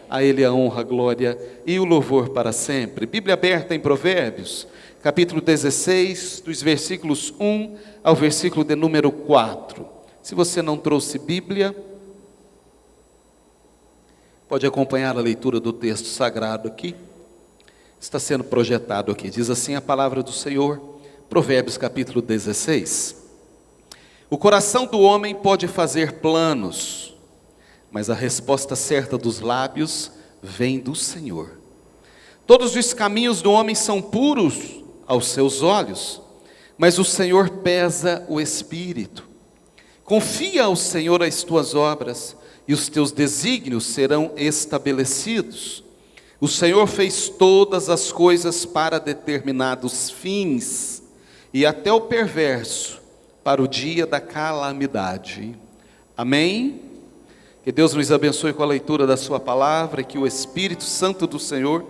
A Ele a honra, a glória e o louvor para sempre. Bíblia aberta em Provérbios, capítulo 16, dos versículos 1 ao versículo de número 4. Se você não trouxe Bíblia, pode acompanhar a leitura do texto sagrado aqui. Está sendo projetado aqui. Diz assim a palavra do Senhor, Provérbios capítulo 16. O coração do homem pode fazer planos, mas a resposta certa dos lábios vem do Senhor. Todos os caminhos do homem são puros aos seus olhos, mas o Senhor pesa o espírito. Confia ao Senhor as tuas obras, e os teus desígnios serão estabelecidos. O Senhor fez todas as coisas para determinados fins, e até o perverso para o dia da calamidade. Amém? Que Deus nos abençoe com a leitura da sua palavra, e que o Espírito Santo do Senhor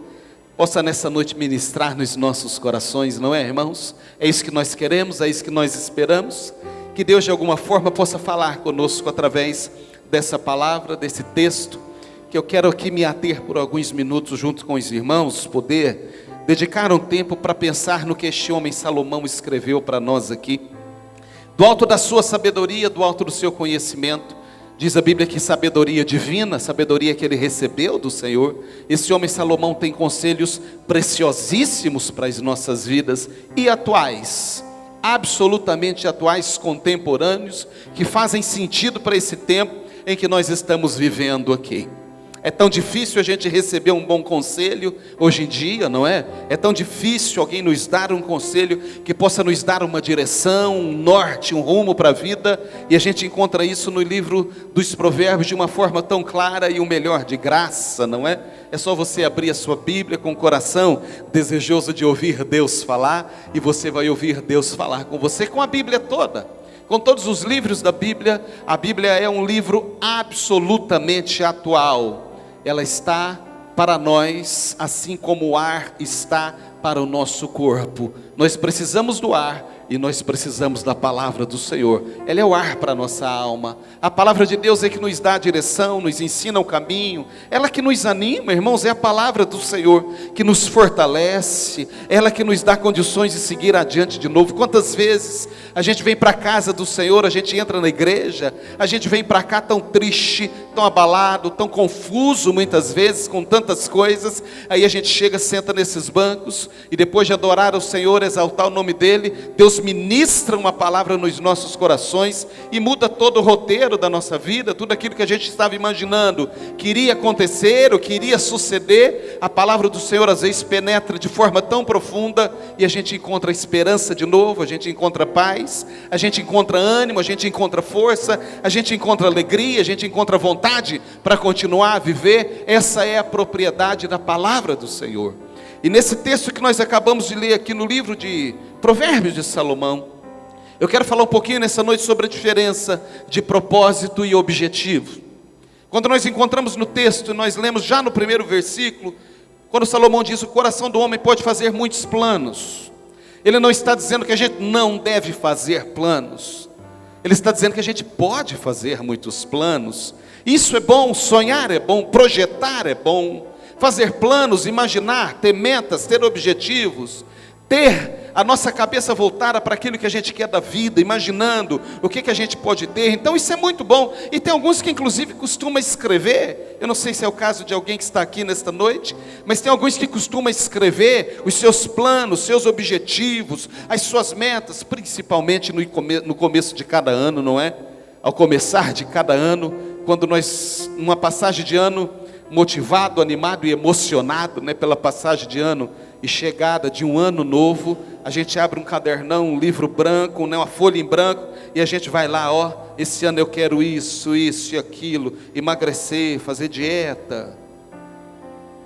possa nessa noite ministrar nos nossos corações, não é, irmãos? É isso que nós queremos, é isso que nós esperamos, que Deus de alguma forma possa falar conosco através dessa palavra, desse texto, que eu quero aqui me ater por alguns minutos junto com os irmãos, poder dedicar um tempo para pensar no que este homem Salomão escreveu para nós aqui, do alto da sua sabedoria, do alto do seu conhecimento. Diz a Bíblia que sabedoria divina, sabedoria que ele recebeu do Senhor. Esse homem Salomão tem conselhos preciosíssimos para as nossas vidas e atuais, absolutamente atuais, contemporâneos, que fazem sentido para esse tempo em que nós estamos vivendo aqui. É tão difícil a gente receber um bom conselho hoje em dia, não é? É tão difícil alguém nos dar um conselho que possa nos dar uma direção, um norte, um rumo para a vida. E a gente encontra isso no livro dos Provérbios de uma forma tão clara e o melhor, de graça, não é? É só você abrir a sua Bíblia com o coração desejoso de ouvir Deus falar, e você vai ouvir Deus falar com você, com a Bíblia toda. Com todos os livros da Bíblia, a Bíblia é um livro absolutamente atual. Ela está para nós, assim como o ar está para o nosso corpo. Nós precisamos do ar e nós precisamos da palavra do Senhor. Ela é o ar para a nossa alma. A palavra de Deus é que nos dá a direção, nos ensina o caminho. Ela que nos anima, irmãos, é a palavra do Senhor que nos fortalece. Ela que nos dá condições de seguir adiante de novo. Quantas vezes a gente vem para a casa do Senhor, a gente entra na igreja, a gente vem para cá tão triste, tão abalado, tão confuso muitas vezes com tantas coisas. Aí a gente chega, senta nesses bancos e depois de adorar o Senhor, exaltar o nome dEle, Deus ministra uma palavra nos nossos corações e muda todo o roteiro da nossa vida. Tudo aquilo que a gente estava imaginando que iria acontecer, ou que iria suceder, a palavra do Senhor às vezes penetra de forma tão profunda e a gente encontra esperança de novo, a gente encontra paz, a gente encontra ânimo, a gente encontra força, a gente encontra alegria, a gente encontra vontade para continuar a viver. Essa é a propriedade da palavra do Senhor. E nesse texto que nós acabamos de ler aqui no livro de Provérbios de Salomão, eu quero falar um pouquinho nessa noite sobre a diferença de propósito e objetivo. Quando nós encontramos no texto, nós lemos já no primeiro versículo, quando Salomão diz: o coração do homem pode fazer muitos planos. Ele não está dizendo que a gente não deve fazer planos. Ele está dizendo que a gente pode fazer muitos planos. Isso é bom, sonhar é bom, projetar é bom. Fazer planos, imaginar, ter metas, ter objetivos, ter a nossa cabeça voltada para aquilo que a gente quer da vida, imaginando o que a gente pode ter. Então isso é muito bom. E tem alguns que inclusive costumam escrever, eu não sei se é o caso de alguém que está aqui nesta noite, mas tem alguns que costumam escrever os seus planos, seus objetivos, as suas metas, principalmente no começo de cada ano, não é? Ao começar de cada ano, quando nós, numa passagem de ano, motivado, animado e emocionado, né, pela passagem de ano e chegada de um ano novo, a gente abre um cadernão, um livro branco, né, uma folha em branco, e a gente vai lá, ó, esse ano eu quero isso e aquilo, emagrecer, fazer dieta.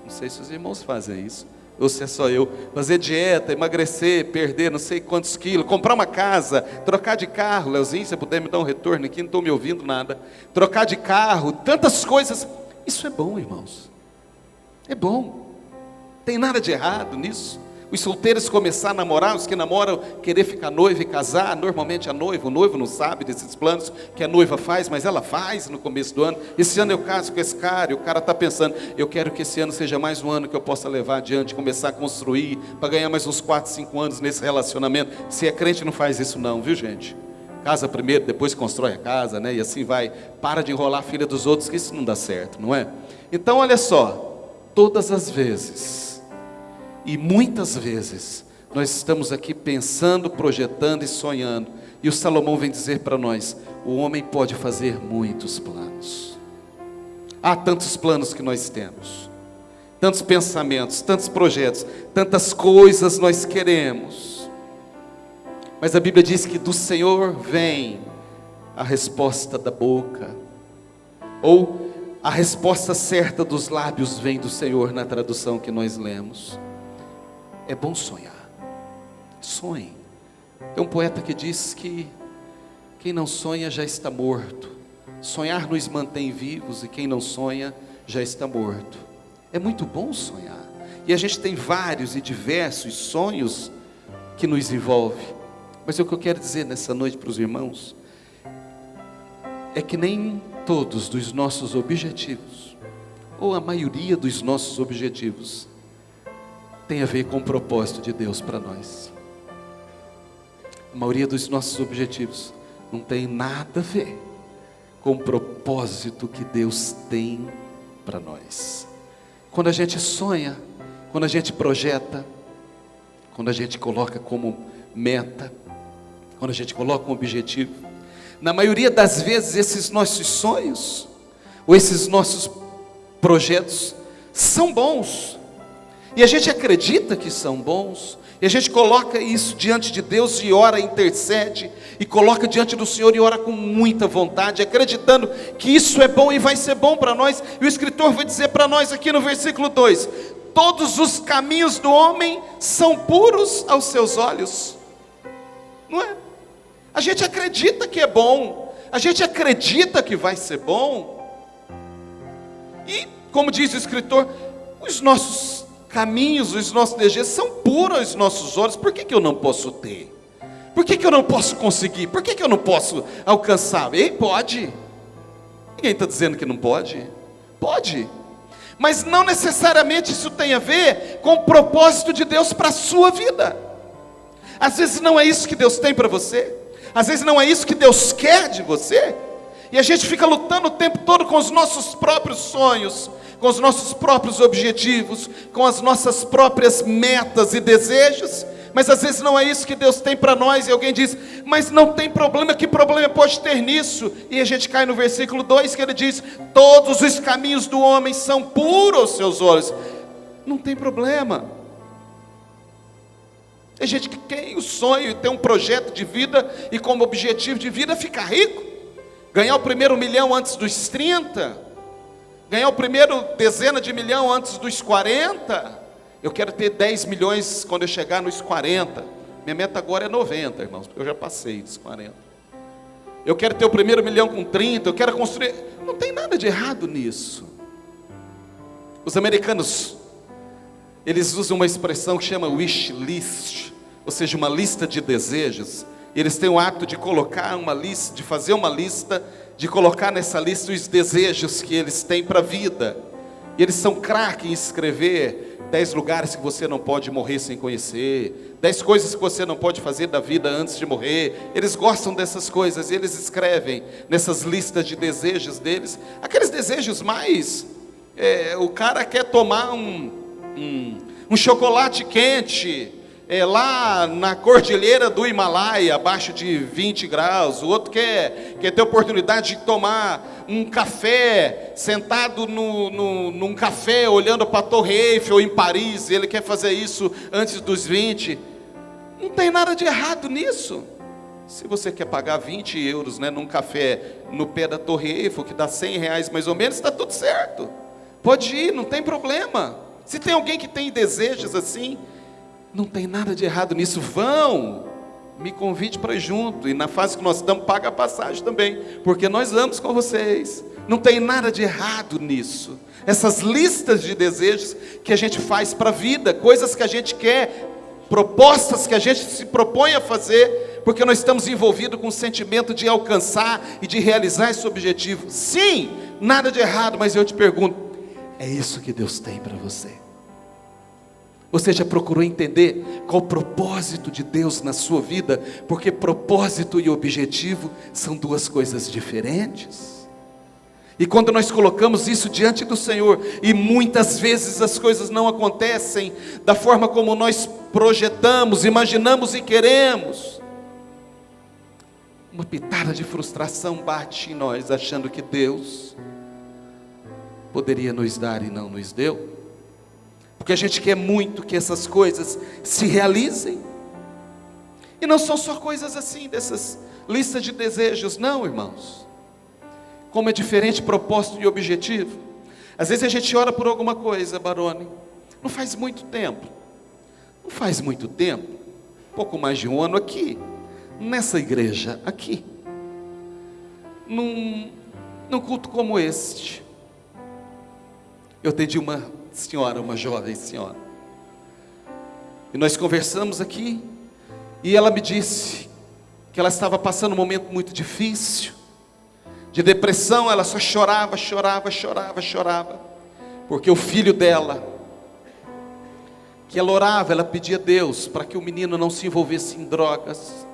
Não sei se os irmãos fazem isso, ou se é só eu. Fazer dieta, emagrecer, perder não sei quantos quilos, comprar uma casa, trocar de carro. Leozinho, se puder me dar um retorno aqui, não estou me ouvindo nada. Trocar de carro, tantas coisas. Isso é bom, irmãos. É bom. Tem nada de errado nisso. Os solteiros começar a namorar, os que namoram querer ficar noivo e casar, normalmente o noivo não sabe desses planos que a noiva faz, mas ela faz no começo do ano. Esse ano eu caso com esse cara, e o cara está pensando, eu quero que esse ano seja mais um ano que eu possa levar adiante, começar a construir, para ganhar mais uns 4, 5 anos nesse relacionamento. Se é crente não faz isso não, viu gente? Casa primeiro, depois constrói a casa, né? E assim vai, para de enrolar a filha dos outros, que isso não dá certo, não é? Então olha só, todas as vezes, e muitas vezes, nós estamos aqui pensando, projetando e sonhando. E o Salomão vem dizer para nós, o homem pode fazer muitos planos. Há tantos planos que nós temos, tantos pensamentos, tantos projetos, tantas coisas nós queremos. Mas a Bíblia diz que do Senhor vem a resposta da boca, ou a resposta certa dos lábios vem do Senhor, na tradução que nós lemos. É bom sonhar, sonhe. Tem um poeta que diz que quem não sonha já está morto. Sonhar nos mantém vivos, e quem não sonha já está morto. É muito bom sonhar, e a gente tem vários e diversos sonhos que nos envolvem. Mas o que eu quero dizer nessa noite para os irmãos é que nem todos dos nossos objetivos, ou a maioria dos nossos objetivos, tem a ver com o propósito de Deus para nós. A maioria dos nossos objetivos não tem nada a ver com o propósito que Deus tem para nós. Quando a gente sonha, quando a gente projeta, quando a gente coloca como meta, quando a gente coloca um objetivo, na maioria das vezes esses nossos sonhos, ou esses nossos projetos são bons, e a gente acredita que são bons, e a gente coloca isso diante de Deus e ora, intercede, e coloca diante do Senhor e ora com muita vontade, acreditando que isso é bom e vai ser bom para nós. E o escritor vai dizer para nós aqui no versículo 2, todos os caminhos do homem são puros aos seus olhos, não é? A gente acredita que é bom, a gente acredita que vai ser bom, e como diz o escritor, os nossos caminhos, os nossos desejos são puros aos nossos olhos. Por que eu não posso ter? Por que eu não posso conseguir? Por que eu não posso alcançar? Ei, pode. Ninguém está dizendo que não pode. Pode. Mas não necessariamente isso tem a ver com o propósito de Deus para a sua vida. Às vezes não é isso que Deus tem para você. Às vezes não é isso que Deus quer de você. E a gente fica lutando o tempo todo com os nossos próprios sonhos, com os nossos próprios objetivos, com as nossas próprias metas e desejos, mas às vezes não é isso que Deus tem para nós. E alguém diz, mas não tem problema, que problema pode ter nisso? E a gente cai no versículo 2 que ele diz, todos os caminhos do homem são puros aos seus olhos. Não tem problema. Tem gente que tem o sonho e tem um projeto de vida, e como objetivo de vida ficar rico, ganhar o primeiro milhão antes dos 30, ganhar o primeiro dezena de milhão antes dos 40. Eu quero ter 10 milhões quando eu chegar nos 40. Minha meta agora é 90, irmãos, porque eu já passei dos 40. Eu quero ter o primeiro milhão com 30, eu quero construir. Não tem nada de errado nisso. Os americanos, eles usam uma expressão que chama wish list, ou seja, uma lista de desejos. Eles têm o hábito de colocar uma lista, de fazer uma lista, de colocar nessa lista os desejos que eles têm para a vida. E eles são craques em escrever 10 lugares que você não pode morrer sem conhecer, 10 coisas que você não pode fazer da vida antes de morrer. Eles gostam dessas coisas, e eles escrevem nessas listas de desejos deles, aqueles desejos mais, o cara quer tomar um chocolate quente, lá na cordilheira do Himalaia, abaixo de 20 graus. O outro quer ter oportunidade de tomar um café, sentado num café, olhando para a Torre Eiffel em Paris. Ele quer fazer isso antes dos 20. Não tem nada de errado nisso. Se você quer pagar 20 euros, num café no pé da Torre Eiffel, que dá 100 reais mais ou menos, está tudo certo. Pode ir, não tem problema. Se tem alguém que tem desejos assim, não tem nada de errado nisso. Vão, me convide para ir junto. E na fase que nós estamos, paga a passagem também, porque nós vamos com vocês. Não tem nada de errado nisso. Essas listas de desejos que a gente faz para a vida, coisas que a gente quer propostas que a gente se propõe a fazer, porque nós estamos envolvidos com o sentimento de alcançar e de realizar esse objetivo. Sim, nada de errado, mas eu te pergunto, é isso que Deus tem para você? Você já procurou entender qual o propósito de Deus na sua vida? Porque propósito e objetivo são duas coisas diferentes. E quando nós colocamos isso diante do Senhor, e muitas vezes as coisas não acontecem da forma como nós projetamos, imaginamos e queremos, uma pitada de frustração bate em nós, achando que Deus poderia nos dar e não nos deu. Porque a gente quer muito que essas coisas se realizem. E não são só coisas assim, dessas listas de desejos, não, irmãos. Como é diferente propósito e objetivo. Às vezes a gente ora por alguma coisa, Barone, não faz muito tempo, pouco mais de um ano aqui, nessa igreja aqui, num culto como este, eu atendi uma jovem senhora, e nós conversamos aqui, e ela me disse que ela estava passando um momento muito difícil, de depressão. Ela só chorava, porque o filho dela, que ela orava, ela pedia a Deus para que o menino não se envolvesse em drogas,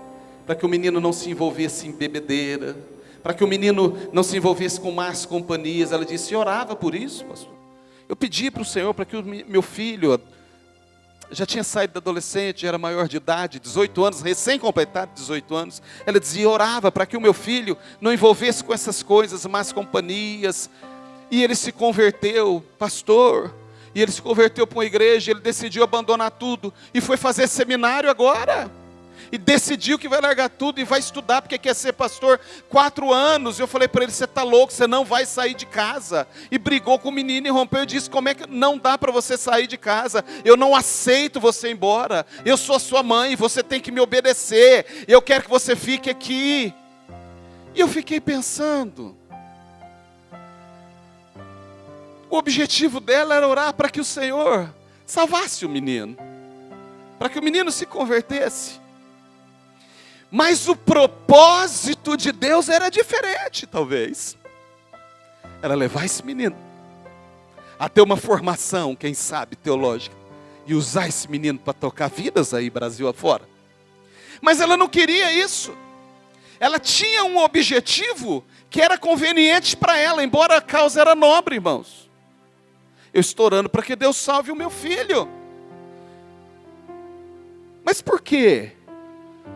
para que o menino não se envolvesse em bebedeira, para que o menino não se envolvesse com más companhias. Ela disse, eu orava por isso, pastor. Eu pedi para o Senhor para que o meu filho, já tinha saído da adolescente, já era maior de idade, 18 anos, recém-completado 18 anos. Ela dizia, eu orava para que o meu filho não envolvesse com essas coisas, más companhias. E ele se converteu, pastor, e ele se converteu para uma igreja, ele decidiu abandonar tudo, e foi fazer seminário agora. E decidiu que vai largar tudo e vai estudar, porque quer ser pastor. 4 anos, eu falei para ele, você está louco, você não vai sair de casa. E brigou com o menino e rompeu e disse, como é que não dá para você sair de casa? Eu não aceito você ir embora, eu sou a sua mãe, você tem que me obedecer, eu quero que você fique aqui. E eu fiquei pensando, o objetivo dela era orar para que o Senhor salvasse o menino, para que o menino se convertesse. Mas o propósito de Deus era diferente, talvez. Era levar esse menino a ter uma formação, quem sabe, teológica, e usar esse menino para tocar vidas aí, Brasil afora. Mas ela não queria isso. Ela tinha um objetivo que era conveniente para ela, embora a causa era nobre, irmãos. Eu estou orando para que Deus salve o meu filho. Mas por quê?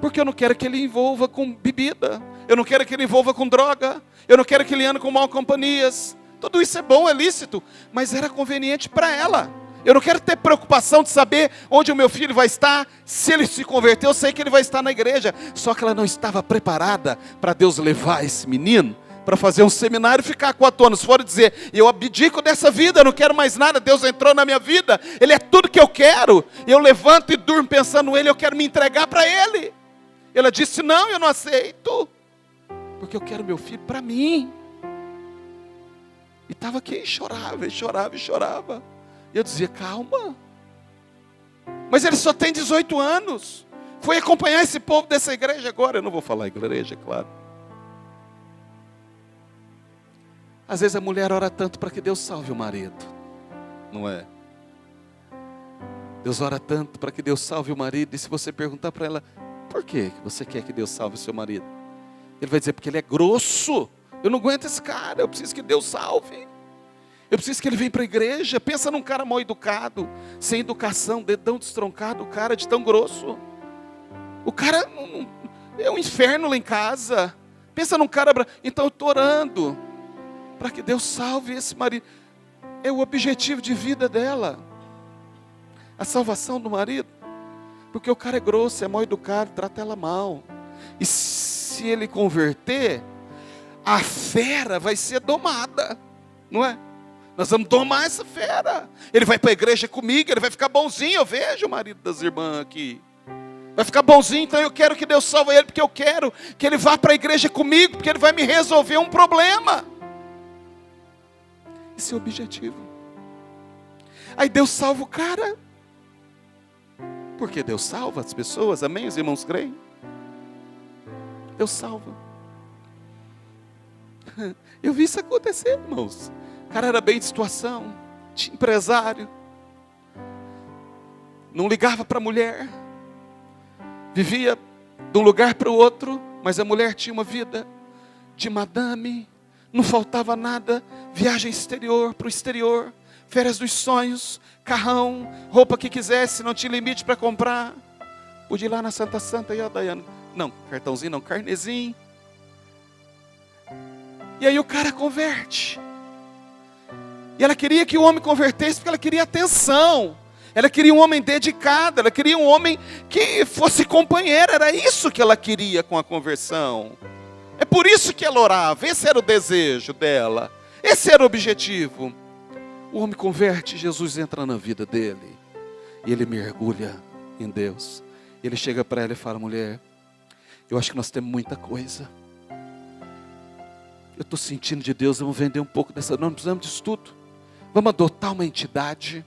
Porque eu não quero que ele envolva com bebida, eu não quero que ele envolva com droga, eu não quero que ele ande com mal companhias. Tudo isso é bom, é lícito, mas era conveniente para ela. Eu não quero ter preocupação de saber onde o meu filho vai estar. Se ele se converter, eu sei que ele vai estar na igreja. Só que ela não estava preparada para Deus levar esse menino para fazer um seminário e ficar 4 anos fora e dizer, eu abdico dessa vida, eu não quero mais nada, Deus entrou na minha vida, Ele é tudo que eu quero. Eu levanto e durmo pensando nele, eu quero me entregar para Ele. Ela disse, não, eu não aceito, porque eu quero meu filho para mim. E estava aqui, chorava. E eu dizia, calma. Mas ele só tem 18 anos. Foi acompanhar esse povo dessa igreja agora. Eu não vou falar igreja, claro. Às vezes a mulher ora tanto para que Deus salve o marido. Não é? Deus ora tanto para que Deus salve o marido. E se você perguntar para ela, por que você quer que Deus salve o seu marido? Ele vai dizer, porque ele é grosso. Eu não aguento esse cara, eu preciso que Deus salve. Eu preciso que ele venha para a igreja. Pensa num cara mal educado, sem educação, dedão destroncado, o cara de tão grosso. O cara é um inferno lá em casa. Pensa num cara... Então eu estou orando para que Deus salve esse marido. É o objetivo de vida dela. A salvação do marido. Porque o cara é grosso, é mal educado, trata ela mal. E se ele converter, a fera vai ser domada, não é? Nós vamos domar essa fera. Ele vai para a igreja comigo, ele vai ficar bonzinho. Eu vejo o marido das irmãs aqui. Vai ficar bonzinho, então eu quero que Deus salve ele, porque eu quero que ele vá para a igreja comigo, porque ele vai me resolver um problema. Esse é o objetivo. Aí Deus salva o cara. Porque Deus salva as pessoas, amém? Os irmãos creem? Deus salva. Eu vi isso acontecer, irmãos. O cara era bem de situação, tinha empresário, não ligava para a mulher, vivia de um lugar para o outro, mas a mulher tinha uma vida de madame, não faltava nada, viagem exterior para o exterior, férias dos sonhos, carrão, roupa que quisesse, não tinha limite para comprar. Podia ir lá na Santa Santa e a Daiane, não, cartãozinho não, carnezinho. E aí o cara converte. E ela queria que o homem convertesse porque ela queria atenção. Ela queria um homem dedicado, ela queria um homem que fosse companheiro. Era isso que ela queria com a conversão. É por isso que ela orava, esse era o desejo dela. Esse era o objetivo. O homem converte, Jesus entra na vida dele. E ele mergulha em Deus. Ele chega para ela e fala, mulher, eu acho que nós temos muita coisa. Eu estou sentindo de Deus, vamos vender um pouco dessa, não precisamos disso tudo. Vamos adotar uma entidade,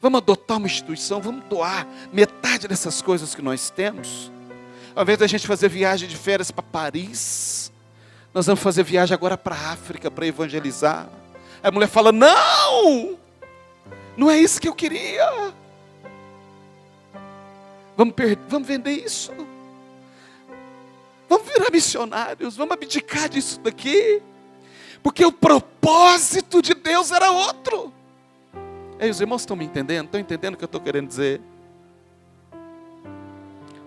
vamos adotar uma instituição, vamos doar metade dessas coisas que nós temos. Ao invés da gente fazer viagem de férias para Paris, nós vamos fazer viagem agora para a África, para evangelizar. Aí a mulher fala, não, não é isso que eu queria. Vamos vender isso. Vamos virar missionários, vamos abdicar disso daqui. Porque o propósito de Deus era outro. Aí os irmãos estão me entendendo? Estão entendendo o que eu estou querendo dizer?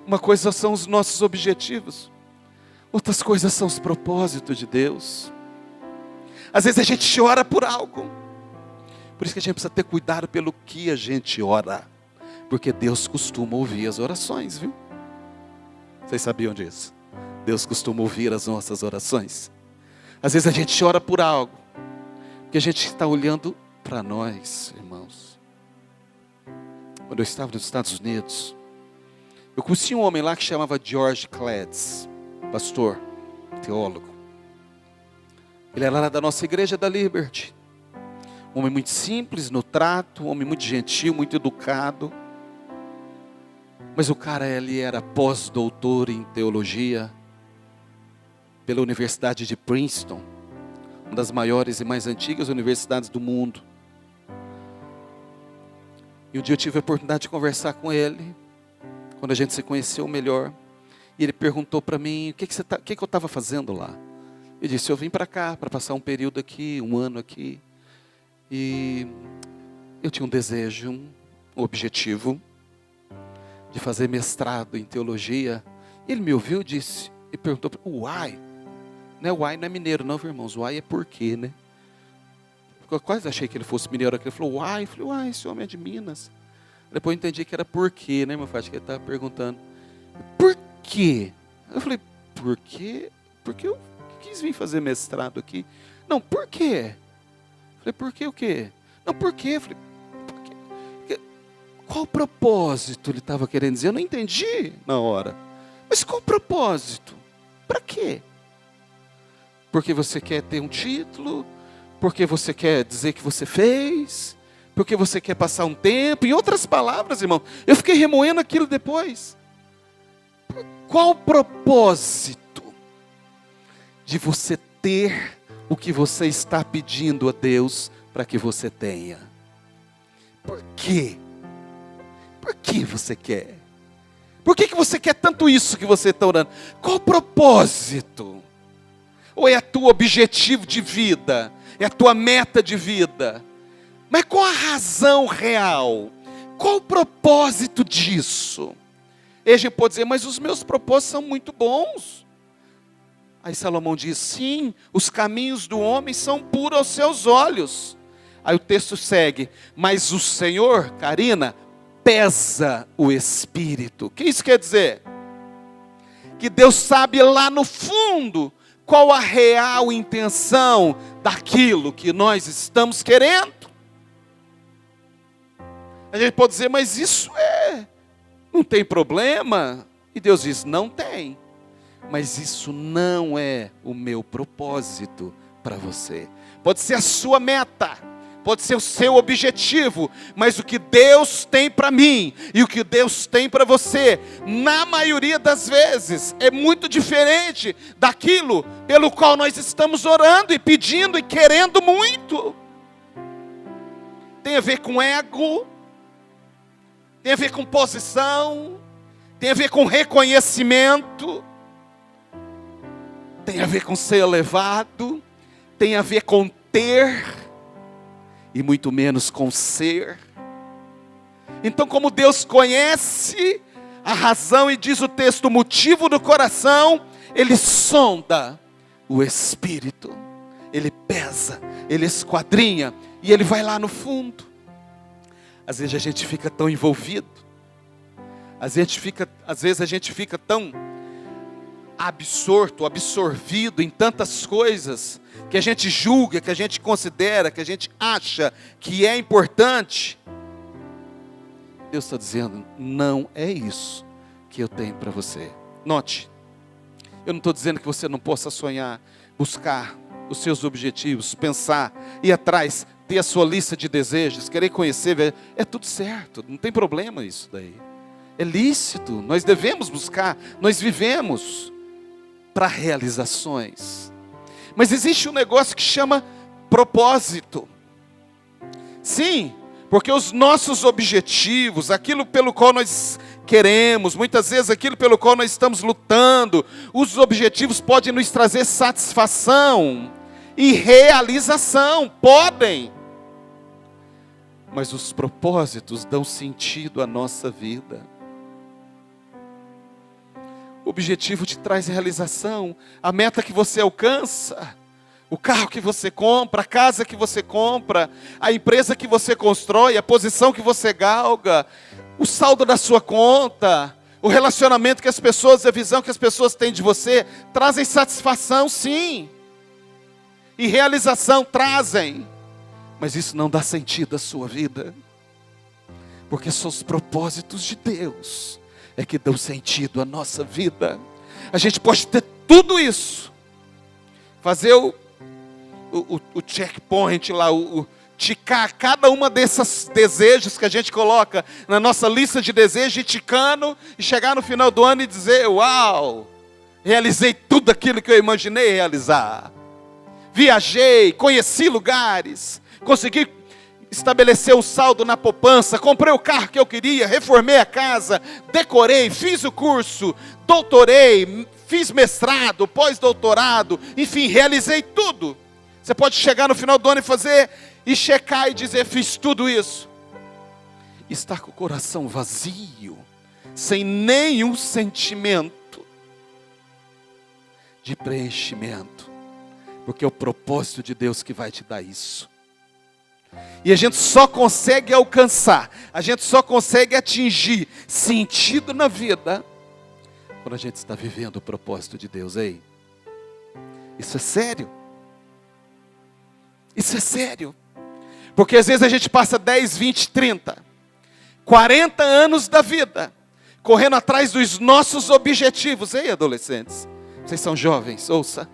Uma coisa são os nossos objetivos. Outras coisas são os propósitos de Deus. Às vezes a gente ora por algo. Por isso que a gente precisa ter cuidado pelo que a gente ora. Porque Deus costuma ouvir as orações, viu? Vocês sabiam disso? Deus costuma ouvir as nossas orações. Às vezes a gente ora por algo, porque a gente está olhando para nós, irmãos. Quando eu estava nos Estados Unidos, eu conheci um homem lá que chamava George Cledes, pastor, teólogo. Ele era lá da nossa igreja da Liberty. Um homem muito simples no trato, um homem muito gentil, muito educado. Mas o cara, ele era pós-doutor em teologia pela Universidade de Princeton, uma das maiores e mais antigas universidades do mundo. E um dia eu tive a oportunidade de conversar com ele, quando a gente se conheceu melhor. E ele perguntou para mim, o que eu estava fazendo lá? Eu disse, eu vim para cá, para passar um período aqui, um ano aqui. E eu tinha um desejo, um objetivo, de fazer mestrado em teologia. Ele me ouviu e disse, e perguntou, uai, né? Uai não é mineiro não, irmãos, uai é porquê, né? Eu quase achei que ele fosse mineiro, ele falou, uai, eu falei, uai, esse homem é de Minas. Depois eu entendi que era porquê, né, meu pai? Acho que ele estava perguntando, por quê? Eu falei, por quê? Porque eu quis vir fazer mestrado aqui. Não, por quê? Eu falei, por quê o quê? Não, por quê? Eu falei, por quê? Qual propósito ele estava querendo dizer? Eu não entendi na hora. Mas qual propósito? Para quê? Porque você quer ter um título? Porque você quer dizer que você fez? Porque você quer passar um tempo? Em outras palavras, irmão, eu fiquei remoendo aquilo depois. Qual o propósito de você ter o que você está pedindo a Deus para que você tenha? Por quê? Por que você quer? Por que você quer tanto isso que você está orando? Qual o propósito? Ou é a tua objetivo de vida? É a tua meta de vida? Mas qual a razão real? Qual o propósito disso? E a gente pode dizer, mas os meus propósitos são muito bons. Aí Salomão diz, sim, os caminhos do homem são puros aos seus olhos. Aí o texto segue, mas o Senhor, Karina, pesa o espírito. O que isso quer dizer? Que Deus sabe lá no fundo qual a real intenção daquilo que nós estamos querendo. A gente pode dizer, mas isso não tem problema. E Deus diz, não tem. Mas isso não é o meu propósito para você. Pode ser a sua meta, pode ser o seu objetivo, mas o que Deus tem para mim e o que Deus tem para você, na maioria das vezes, é muito diferente daquilo pelo qual nós estamos orando e pedindo e querendo muito. Tem a ver com ego, tem a ver com posição, tem a ver com reconhecimento, tem a ver com ser elevado, tem a ver com ter, e muito menos com ser. Então, como Deus conhece a razão, e diz o texto, o motivo do coração, Ele sonda o espírito, Ele pesa, Ele esquadrinha, e Ele vai lá no fundo. Às vezes a gente fica tão envolvido, às vezes a gente fica tão absorvido em tantas coisas, que a gente julga, que a gente considera, que a gente acha que é importante. Deus está dizendo, não é isso que eu tenho para você. Note, eu não estou dizendo que você não possa sonhar, buscar os seus objetivos, pensar, ir atrás, ter a sua lista de desejos, querer conhecer, é tudo certo, não tem problema isso daí. É lícito, nós devemos buscar, nós vivemos para realizações. Mas existe um negócio que chama propósito. Sim, porque os nossos objetivos, aquilo pelo qual nós queremos, muitas vezes aquilo pelo qual nós estamos lutando, os objetivos podem nos trazer satisfação e realização, podem. Mas os propósitos dão sentido à nossa vida. O objetivo te traz realização, a meta que você alcança, o carro que você compra, a casa que você compra, a empresa que você constrói, a posição que você galga, o saldo da sua conta, o relacionamento que as pessoas, a visão que as pessoas têm de você, trazem satisfação, sim, e realização trazem, mas isso não dá sentido à sua vida, porque são os propósitos de Deus é que dão sentido à nossa vida. A gente pode ter tudo isso, fazer o checkpoint lá, ticar cada uma desses desejos que a gente coloca na nossa lista de desejos, e ticando, e chegar no final do ano e dizer, uau, realizei tudo aquilo que eu imaginei realizar. Viajei, conheci lugares, consegui estabelecer um saldo na poupança, comprei o carro que eu queria, reformei a casa, decorei, fiz o curso, doutorei, fiz mestrado, pós-doutorado, enfim, realizei tudo. Você pode chegar no final do ano e fazer, e checar e dizer, fiz tudo isso. Estar com o coração vazio, sem nenhum sentimento de preenchimento, porque é o propósito de Deus que vai te dar isso. E a gente só consegue alcançar, a gente só consegue atingir sentido na vida quando a gente está vivendo o propósito de Deus. Ei, isso é sério. Isso é sério. Porque às vezes a gente passa 10, 20, 30, 40 anos da vida correndo atrás dos nossos objetivos. Ei, adolescentes, vocês são jovens, ouça.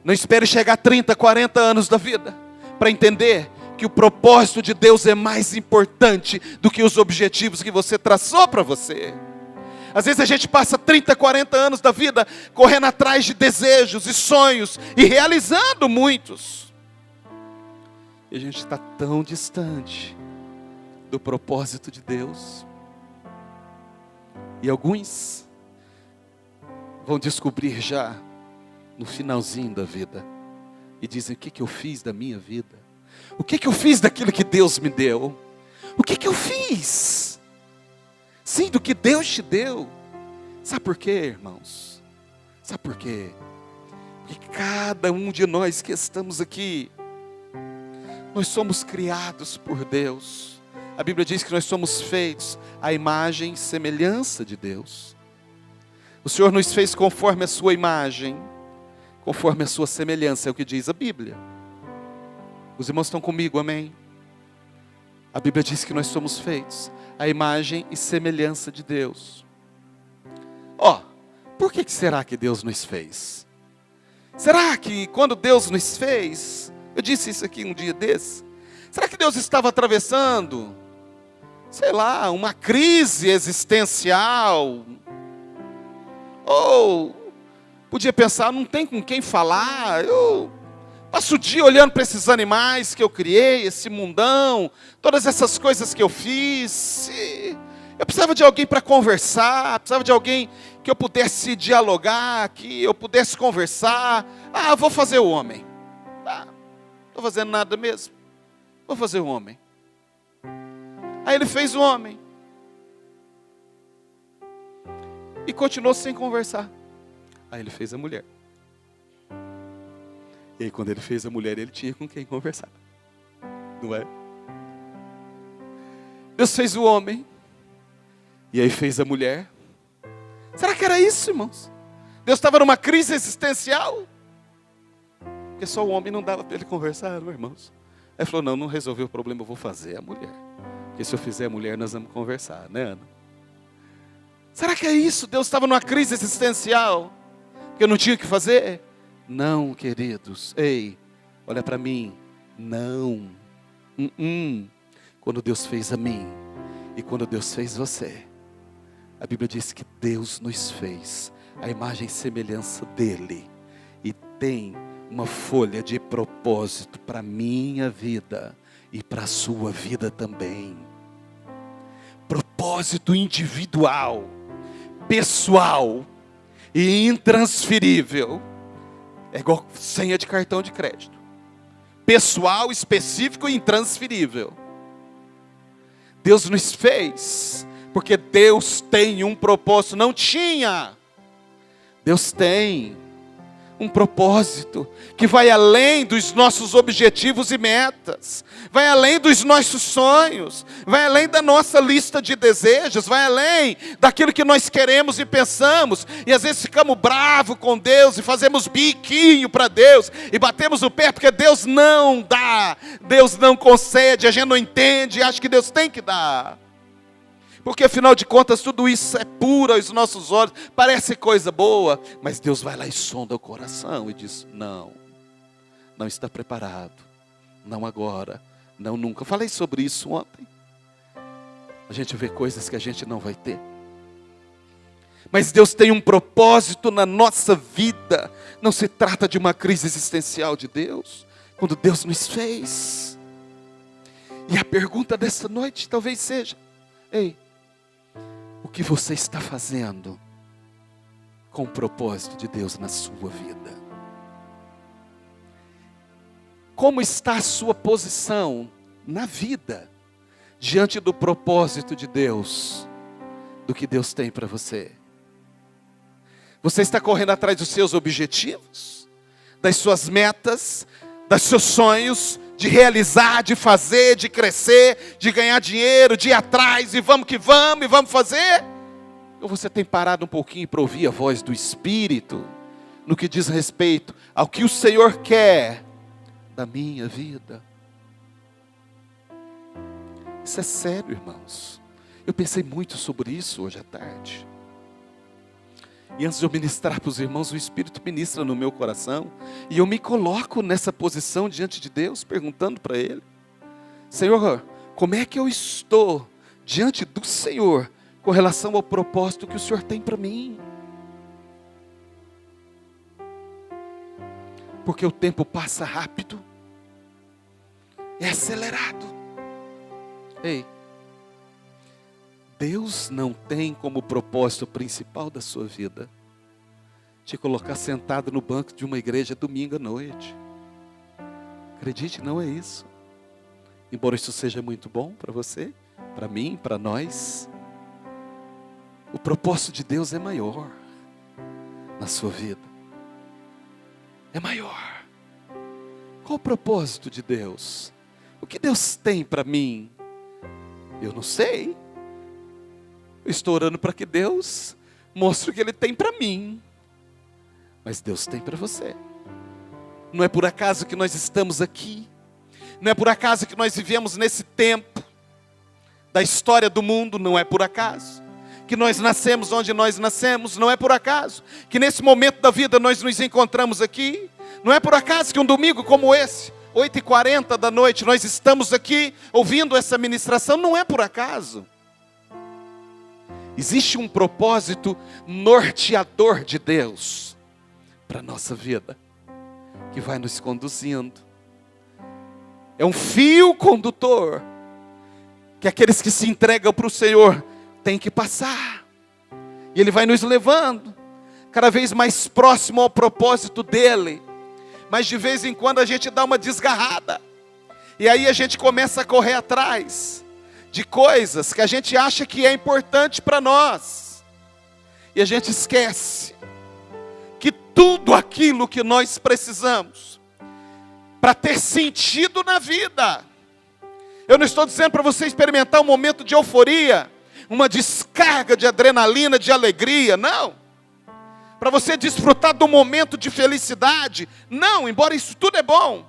Não espere chegar a 30, 40 anos da vida para entender que o propósito de Deus é mais importante do que os objetivos que você traçou para você. Às vezes a gente passa 30, 40 anos da vida correndo atrás de desejos e sonhos e realizando muitos. E a gente está tão distante do propósito de Deus. E alguns vão descobrir já no finalzinho da vida e dizem, o que eu fiz da minha vida? O que eu fiz daquilo que Deus me deu? O que eu fiz? Sim, do que Deus te deu. Sabe por quê, irmãos? Sabe por quê? Porque cada um de nós que estamos aqui, nós somos criados por Deus. A Bíblia diz que nós somos feitos à imagem e semelhança de Deus. O Senhor nos fez conforme a sua imagem, conforme a sua semelhança, é o que diz a Bíblia. Os irmãos estão comigo, amém? A Bíblia diz que nós somos feitos à imagem e semelhança de Deus. Por que será que Deus nos fez? Será que quando Deus nos fez, eu disse isso aqui um dia desse, Será que Deus estava atravessando, sei lá, uma crise existencial? Ou podia pensar, não tem com quem falar, eu passo o dia olhando para esses animais que eu criei, esse mundão, todas essas coisas que eu fiz. Eu precisava de alguém para conversar, precisava de alguém que eu pudesse dialogar, que eu pudesse conversar. Vou fazer o homem. Não estou fazendo nada mesmo. Vou fazer o homem. Aí ele fez o homem. E continuou sem conversar. Aí ele fez a mulher. E aí quando ele fez a mulher, ele tinha com quem conversar. Não é? Deus fez o homem. E aí fez a mulher. Será que era isso, irmãos? Deus estava numa crise existencial? Porque só o homem não dava para ele conversar, não, irmãos? Aí ele falou, não resolveu o problema, eu vou fazer a mulher. Porque se eu fizer a mulher, nós vamos conversar, né, Ana? Será que é isso? Deus estava numa crise existencial? Porque eu não tinha o que fazer? Não, queridos. Ei, olha para mim. Não. Quando Deus fez a mim e quando Deus fez você, a Bíblia diz que Deus nos fez a imagem e semelhança dEle. E tem uma folha de propósito para a minha vida e para a sua vida também. Propósito individual, pessoal e intransferível. É igual senha de cartão de crédito. Pessoal, específico e intransferível. Deus nos fez porque Deus tem um propósito. Não tinha. Deus tem um propósito que vai além dos nossos objetivos e metas, vai além dos nossos sonhos, vai além da nossa lista de desejos, vai além daquilo que nós queremos e pensamos, e às vezes ficamos bravos com Deus, e fazemos biquinho para Deus, e batemos o pé porque Deus não dá, Deus não concede, a gente não entende, e acha que Deus tem que dar. Porque afinal de contas tudo isso é puro aos nossos olhos, parece coisa boa, mas Deus vai lá e sonda o coração e diz, não está preparado, não agora, não nunca. Eu falei sobre isso ontem. A gente vê coisas que a gente não vai ter. Mas Deus tem um propósito na nossa vida. Não se trata de uma crise existencial de Deus, quando Deus nos fez. E a pergunta dessa noite talvez seja, ei, o que você está fazendo com o propósito de Deus na sua vida? Como está a sua posição na vida diante do propósito de Deus, do que Deus tem para você? Você está correndo atrás dos seus objetivos, das suas metas, dos seus sonhos, de realizar, de fazer, de crescer, de ganhar dinheiro, de ir atrás, e vamos que vamos, e vamos fazer? Ou você tem parado um pouquinho para ouvir a voz do Espírito, no que diz respeito ao que o Senhor quer da minha vida? Isso é sério, irmãos. Eu pensei muito sobre isso hoje à tarde. E antes de eu ministrar para os irmãos, o Espírito ministra no meu coração. E eu me coloco nessa posição diante de Deus, perguntando para Ele, Senhor, como é que eu estou diante do Senhor com relação ao propósito que o Senhor tem para mim? Porque o tempo passa rápido, é acelerado. Ei, Deus não tem como propósito principal da sua vida te colocar sentado no banco de uma igreja domingo à noite. Acredite, não é isso. Embora isso seja muito bom para você, para mim, para nós, o propósito de Deus é maior na sua vida. É maior. Qual o propósito de Deus? O que Deus tem para mim? Eu não sei. Eu estou orando para que Deus mostre o que Ele tem para mim. Mas Deus tem para você. Não é por acaso que nós estamos aqui. Não é por acaso que nós vivemos nesse tempo da história do mundo. Não é por acaso que nós nascemos onde nós nascemos. Não é por acaso que nesse momento da vida nós nos encontramos aqui. Não é por acaso que um domingo como esse 8h40 da noite, nós estamos aqui ouvindo essa ministração, não é por acaso. Existe um propósito norteador de Deus para a nossa vida, que vai nos conduzindo. É um fio condutor, que aqueles que se entregam para o Senhor têm que passar. E Ele vai nos levando cada vez mais próximo ao propósito dEle. Mas de vez em quando a gente dá uma desgarrada. E aí a gente começa a correr atrás de coisas que a gente acha que é importante para nós. E a gente esquece que tudo aquilo que nós precisamos para ter sentido na vida. Eu não estou dizendo para você experimentar um momento de euforia, uma descarga de adrenalina, de alegria, não. Para você desfrutar do momento de felicidade, não, embora isso tudo é bom.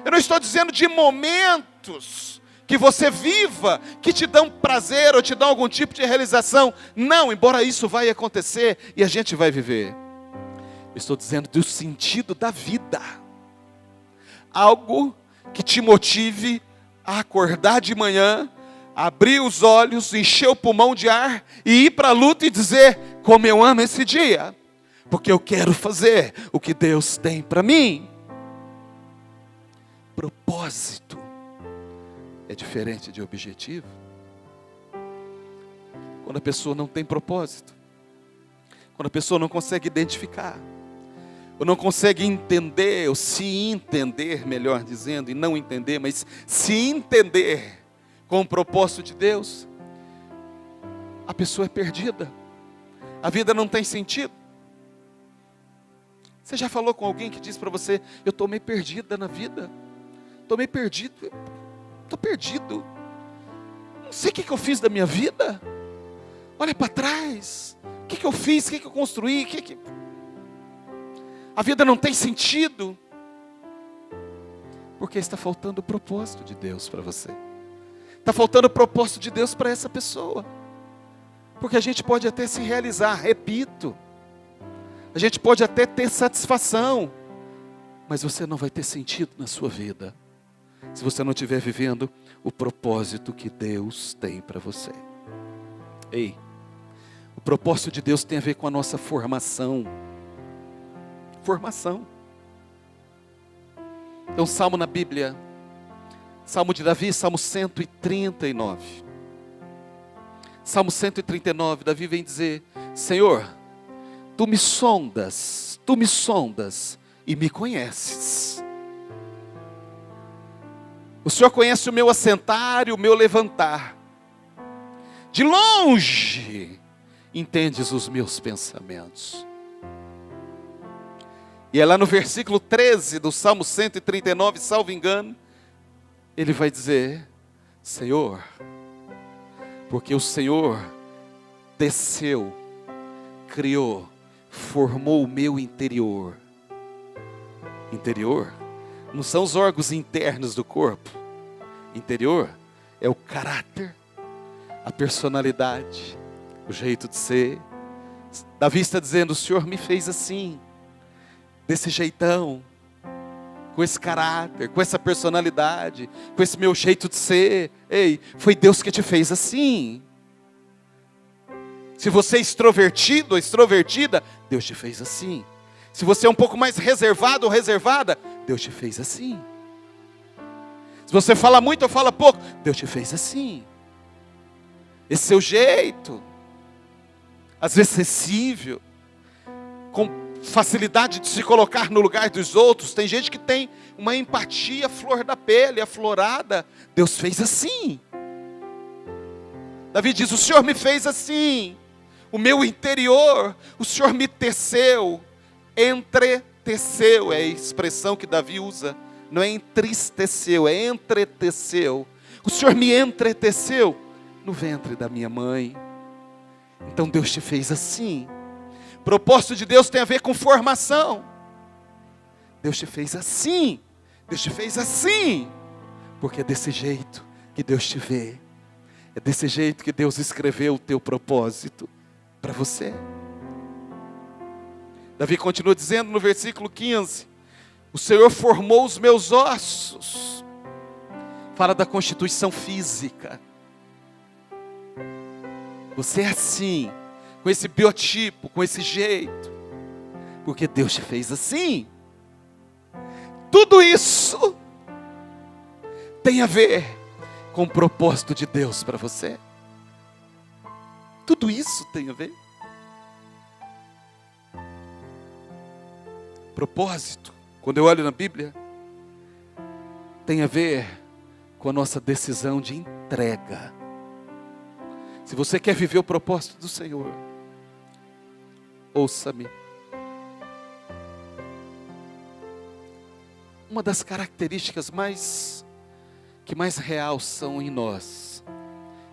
Eu não estou dizendo de momentos que você viva, que te dão prazer ou te dão algum tipo de realização, não, embora isso vai acontecer e a gente vai viver. Eu estou dizendo do sentido da vida. Algo que te motive a acordar de manhã, abrir os olhos, encher o pulmão de ar e ir para a luta e dizer: como eu amo esse dia, porque eu quero fazer o que Deus tem para mim. Propósito é diferente de objetivo. Quando a pessoa não tem propósito, quando a pessoa não consegue identificar, ou não consegue entender, ou se entender, melhor dizendo, e não entender, mas se entender com o propósito de Deus, a pessoa é perdida. A vida não tem sentido. Você já falou com alguém que diz para você: eu estou meio perdida na vida, estou meio perdido, estou perdido, não sei o que eu fiz da minha vida, olha para trás, o que eu fiz, o que eu construí, a vida não tem sentido, porque está faltando o propósito de Deus para você, está faltando o propósito de Deus para essa pessoa, porque a gente pode até se realizar, repito, a gente pode até ter satisfação, mas você não vai ter sentido na sua vida, se você não estiver vivendo o propósito que Deus tem para você. Ei, o propósito de Deus tem a ver com a nossa formação. Formação. Tem um salmo na Bíblia, Salmo de Davi, Salmo 139. Salmo 139, Davi vem dizer: Senhor, Tu me sondas e me conheces. O Senhor conhece o meu assentar e o meu levantar. De longe entendes os meus pensamentos. E é lá no versículo 13 do Salmo 139, salvo engano, ele vai dizer: Senhor, porque o Senhor desceu, criou, formou o meu interior. Interior não são os órgãos internos do corpo. Interior é o caráter, a personalidade, o jeito de ser. Davi está dizendo: o Senhor me fez assim, desse jeitão, com esse caráter, com essa personalidade, com esse meu jeito de ser. Ei, foi Deus que te fez assim. Se você é extrovertido ou extrovertida, Deus te fez assim. Se você é um pouco mais reservado ou reservada, Deus te fez assim. Se você fala muito ou fala pouco, Deus te fez assim. Esse seu jeito, às vezes acessível, com facilidade de se colocar no lugar dos outros. Tem gente que tem uma empatia flor da pele, aflorada. Deus fez assim. Davi diz: o Senhor me fez assim. O meu interior, o Senhor me teceu, entreteceu, é a expressão que Davi usa, não é entristeceu, é entreteceu. O Senhor me entreteceu no ventre da minha mãe. Então Deus te fez assim. O propósito de Deus tem a ver com formação. Deus te fez assim, Deus te fez assim, porque é desse jeito que Deus te vê, é desse jeito que Deus escreveu o teu propósito para você. Davi continua dizendo no versículo 15: O Senhor formou os meus ossos. Fala da constituição física. Você é assim, com esse biotipo, com esse jeito, porque Deus te fez assim. Tudo isso tem a ver com o propósito de Deus para você. Tudo isso tem a ver. Propósito, quando eu olho na Bíblia, tem a ver com a nossa decisão de entrega. Se você quer viver o propósito do Senhor, ouça-me. Uma das características que mais realçam em nós,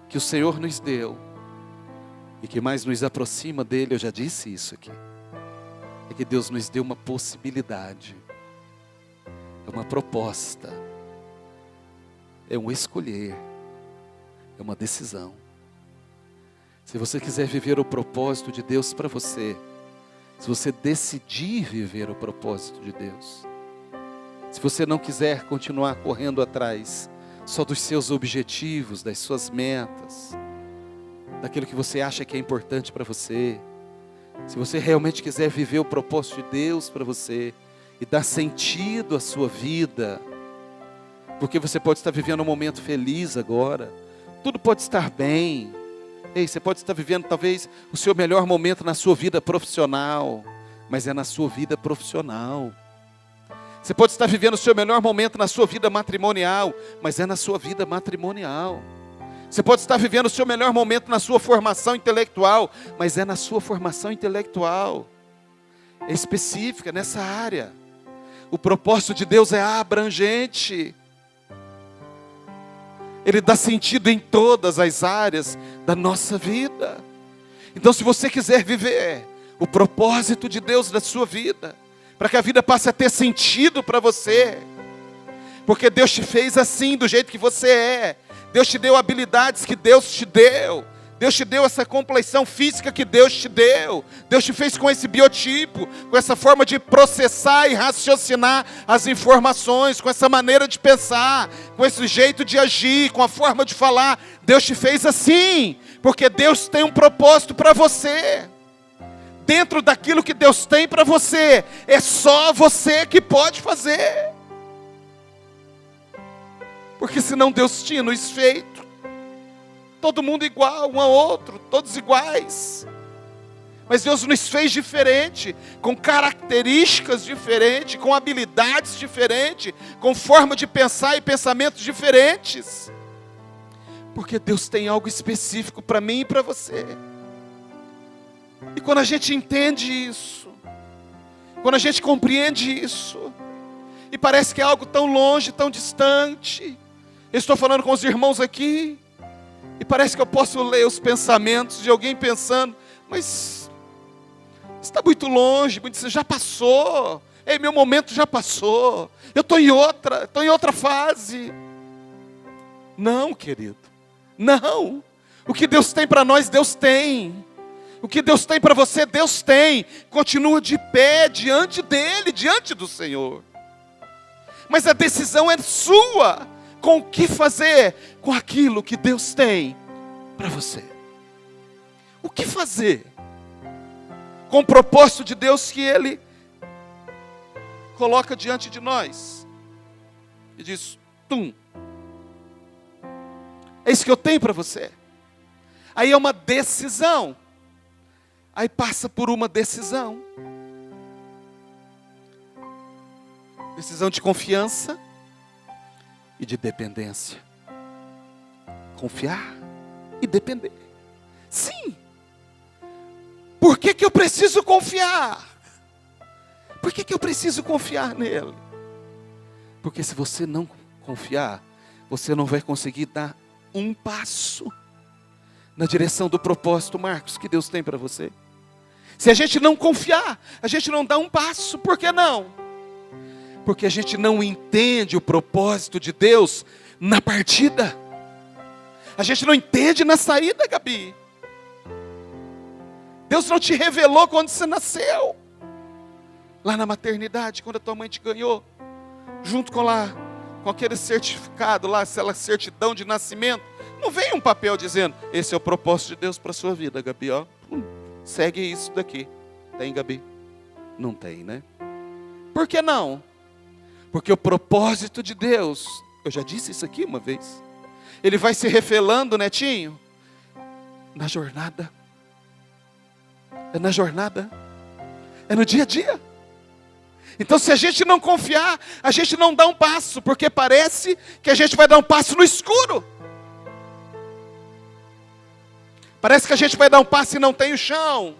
que o Senhor nos deu, e que mais nos aproxima dele, eu já disse isso aqui, é que Deus nos deu uma possibilidade, é uma proposta, é um escolher, é uma decisão. Se você quiser viver o propósito de Deus para você, se você decidir viver o propósito de Deus, se você não quiser continuar correndo atrás só dos seus objetivos, das suas metas, daquilo que você acha que é importante para você, se você realmente quiser viver o propósito de Deus para você e dar sentido à sua vida, porque você pode estar vivendo um momento feliz agora, tudo pode estar bem. Ei, você pode estar vivendo talvez o seu melhor momento na sua vida profissional, mas é na sua vida profissional. Você pode estar vivendo o seu melhor momento na sua vida matrimonial, mas é na sua vida matrimonial. Você pode estar vivendo o seu melhor momento na sua formação intelectual, mas é na sua formação intelectual. É específica nessa área. O propósito de Deus é abrangente. Ele dá sentido em todas as áreas da nossa vida. Então, se você quiser viver o propósito de Deus na sua vida, para que a vida passe a ter sentido para você, porque Deus te fez assim, do jeito que você é, Deus te deu habilidades que Deus te deu, Deus te deu essa compleição física que Deus te deu, Deus te fez com esse biotipo, com essa forma de processar e raciocinar as informações, com essa maneira de pensar, com esse jeito de agir, com a forma de falar. Deus te fez assim, porque Deus tem um propósito para você. Dentro daquilo que Deus tem para você, é só você que pode fazer. Porque senão Deus tinha nos feito todo mundo igual, um ao outro, todos iguais. Mas Deus nos fez diferente, com características diferentes, com habilidades diferentes, com forma de pensar e pensamentos diferentes. Porque Deus tem algo específico para mim e para você. E quando a gente entende isso, quando a gente compreende isso, e parece que é algo tão longe, tão distante, eu estou falando com os irmãos aqui, e parece que eu posso ler os pensamentos de alguém pensando, mas está muito longe, já passou, ei, meu momento já passou, eu estou em outra fase. Não, querido, não. O que Deus tem para nós, Deus tem. O que Deus tem para você, Deus tem. Continua de pé diante dEle, diante do Senhor. Mas a decisão é sua, com o que fazer com aquilo que Deus tem para você. O que fazer com o propósito de Deus que Ele coloca diante de nós. E diz, é isso que eu tenho para você. Aí é uma decisão. Aí passa por uma decisão. Decisão de confiança e de dependência. Confiar e depender. Sim. Por que eu preciso confiar? Por que eu preciso confiar nele? Porque se você não confiar, você não vai conseguir dar um passo na direção do propósito, Marcos, que Deus tem para você. Se a gente não confiar, a gente não dá um passo. Por que não? Porque a gente não entende o propósito de Deus na partida. A gente não entende na saída, Gabi. Deus não te revelou quando você nasceu. lá na maternidade, quando a tua mãe te ganhou, junto com aquele certificado lá, aquela certidão de nascimento, não vem um papel dizendo, esse é o propósito de Deus para a sua vida, Gabi, ó. Segue isso daqui. Tem, Gabi? Não tem, né? Por que não? Porque o propósito de Deus, eu já disse isso aqui uma vez, ele vai se revelando, netinho, na jornada. É na jornada. É no dia a dia. Então se a gente não confiar, a gente não dá um passo, porque parece que a gente vai dar um passo no escuro. Parece que a gente vai dar um passo e não tem o chão.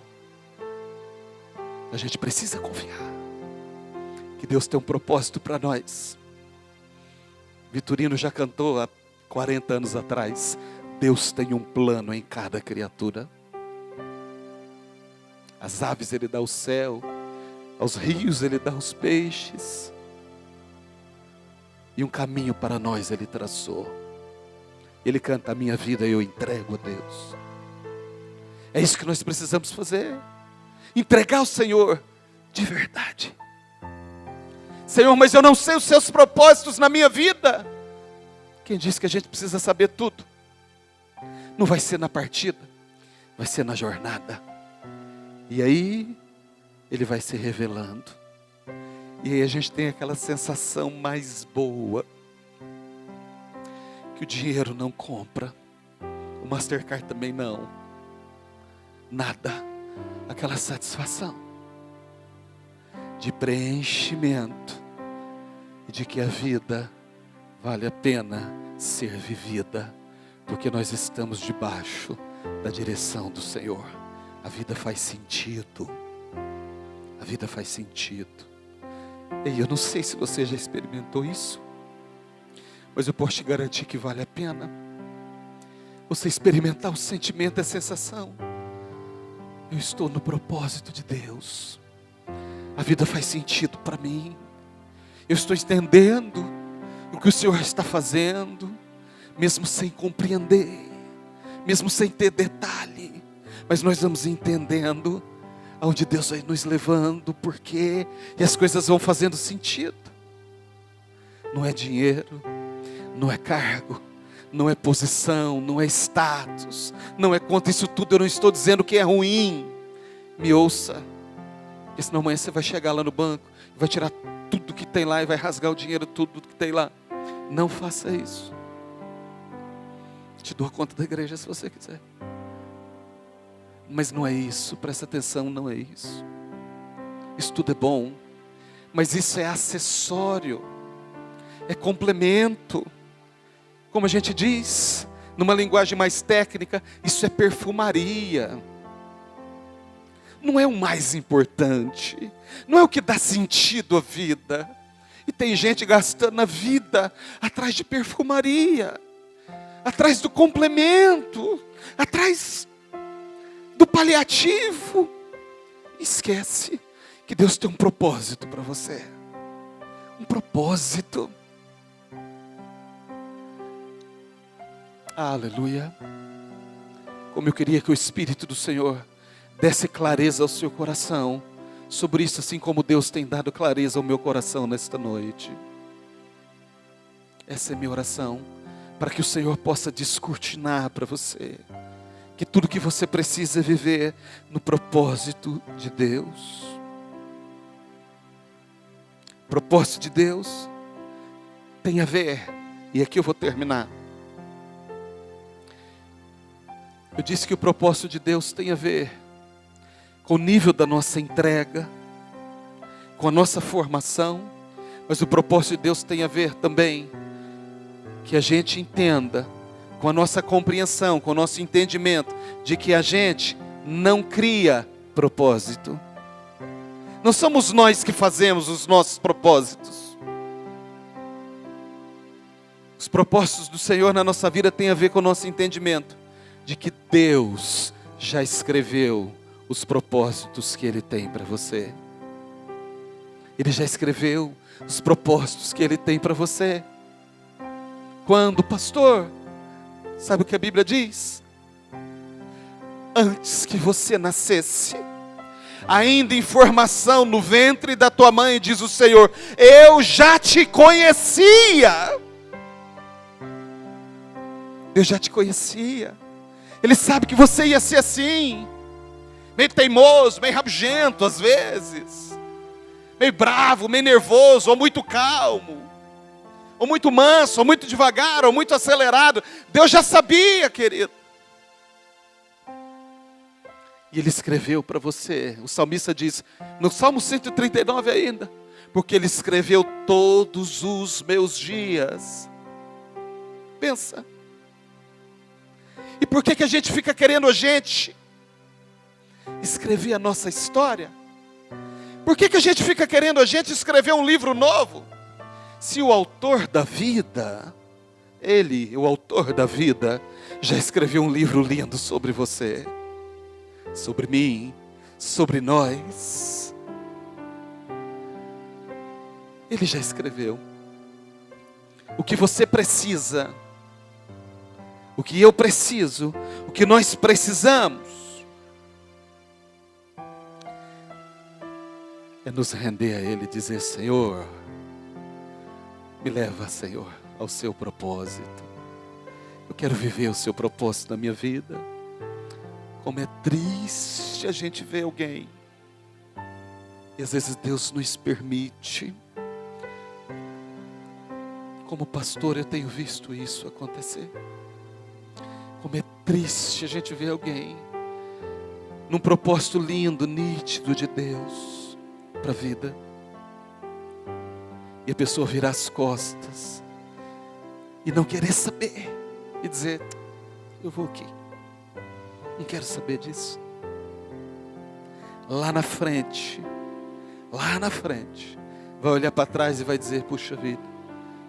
A gente precisa confiar que Deus tem um propósito para nós. Vitorino já cantou há 40 anos atrás, Deus tem um plano em cada criatura. As aves Ele dá o céu, aos rios Ele dá os peixes, e um caminho para nós Ele traçou. Ele canta, a minha vida eu entrego a Deus. É isso que nós precisamos fazer, entregar ao Senhor de verdade. Senhor, mas eu não sei os seus propósitos na minha vida. Quem disse que a gente precisa saber tudo? Não vai ser na partida, vai ser na jornada. E aí, Ele vai se revelando. E aí a gente tem aquela sensação mais boa, que o dinheiro não compra, o Mastercard também não. Nada, aquela satisfação de preenchimento, de que a vida vale a pena ser vivida, porque nós estamos debaixo da direção do Senhor. A vida faz sentido. A vida faz sentido. E eu não sei se você já experimentou isso, mas eu posso te garantir que vale a pena você experimentar o sentimento, a sensação. Eu estou no propósito de Deus. A vida faz sentido para mim. Eu estou entendendo o que o Senhor está fazendo, mesmo sem compreender, mesmo sem ter detalhe, mas nós vamos entendendo aonde Deus vai nos levando, porque e as coisas vão fazendo sentido. Não é dinheiro, não é cargo, não é posição, não é status, não é conta. Isso tudo eu não estou dizendo que é ruim. Me ouça, porque senão amanhã você vai chegar lá no banco, vai tirar tudo que tem lá e vai rasgar o dinheiro, tudo que tem lá. Não faça isso. Te dou a conta da igreja se você quiser. Mas não é isso, presta atenção, não é isso. Isso tudo é bom, mas isso é acessório, é complemento. Como a gente diz, numa linguagem mais técnica, isso é perfumaria. Não é o mais importante, não é o que dá sentido à vida. E tem gente gastando a vida atrás de perfumaria, atrás do complemento, atrás do paliativo. Esquece que Deus tem um propósito para você. Um propósito. Aleluia. Como eu queria que o Espírito do Senhor desse clareza ao seu coração sobre isso, assim como Deus tem dado clareza ao meu coração nesta noite. Essa é minha oração, para que o Senhor possa descortinar para você que tudo que você precisa é viver no propósito de Deus. O propósito de Deus tem a ver, e aqui eu vou terminar. Eu disse que o propósito de Deus tem a ver com o nível da nossa entrega, com a nossa formação, mas o propósito de Deus tem a ver também que a gente entenda, com a nossa compreensão, com o nosso entendimento, de que a gente não cria propósito. Não somos nós que fazemos os nossos propósitos. Os propósitos do Senhor na nossa vida têm a ver com o nosso entendimento de que Deus já escreveu os propósitos que Ele tem para você. Ele já escreveu os propósitos que Ele tem para você. Quando, pastor, sabe o que a Bíblia diz? Antes que você nascesse, ainda em formação no ventre da tua mãe, diz o Senhor, eu já te conhecia. Deus já te conhecia. Ele sabe que você ia ser assim, meio teimoso, meio rabugento às vezes, meio bravo, meio nervoso, ou muito calmo, ou muito manso, ou muito devagar, ou muito acelerado. Deus já sabia, querido. E Ele escreveu para você. O salmista diz, no Salmo 139 ainda, porque Ele escreveu todos os meus dias. Pensa. E por que a gente fica querendo escrever a nossa história? Por que a gente fica querendo escrever um livro novo? Se o autor da vida, Ele, o autor da vida, já escreveu um livro lindo sobre você, sobre mim, sobre nós. Ele já escreveu. O que você precisa, o que eu preciso, o que nós precisamos, é nos render a Ele e dizer, Senhor, me leva, Senhor, ao seu propósito. Eu quero viver o seu propósito na minha vida. Como é triste a gente ver alguém, e às vezes Deus nos permite. Como pastor eu tenho visto isso acontecer. Como é triste a gente ver alguém num propósito lindo, nítido de Deus para a vida, e a pessoa virar as costas e não querer saber e dizer, eu vou aqui, não quero saber disso. Lá na frente, vai olhar para trás e vai dizer, puxa vida,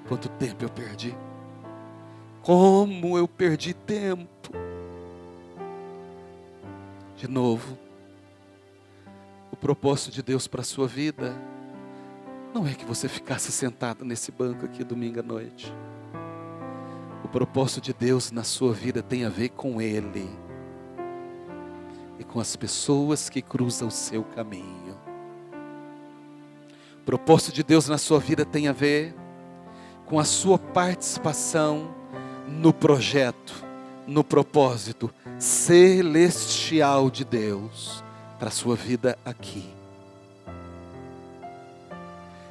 quanto tempo eu perdi. Como eu perdi tempo. De novo, o propósito de Deus para a sua vida não é que você ficasse sentado nesse banco aqui domingo à noite. O propósito de Deus na sua vida tem a ver com Ele e com as pessoas que cruzam o seu caminho. O propósito de Deus na sua vida tem a ver com a sua participação no projeto, no propósito celestial de Deus para a sua vida aqui.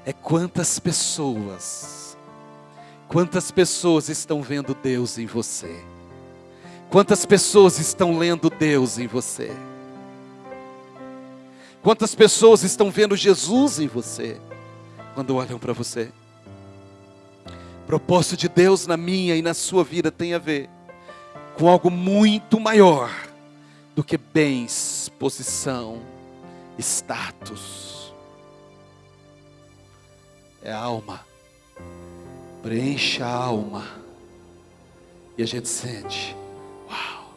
É quantas pessoas estão vendo Deus em você? Quantas pessoas estão lendo Deus em você? Quantas pessoas estão vendo Jesus em você quando olham para você? O propósito de Deus na minha e na sua vida tem a ver com algo muito maior do que bens, posição, status. É a alma. Preenche a alma e a gente sente, uau,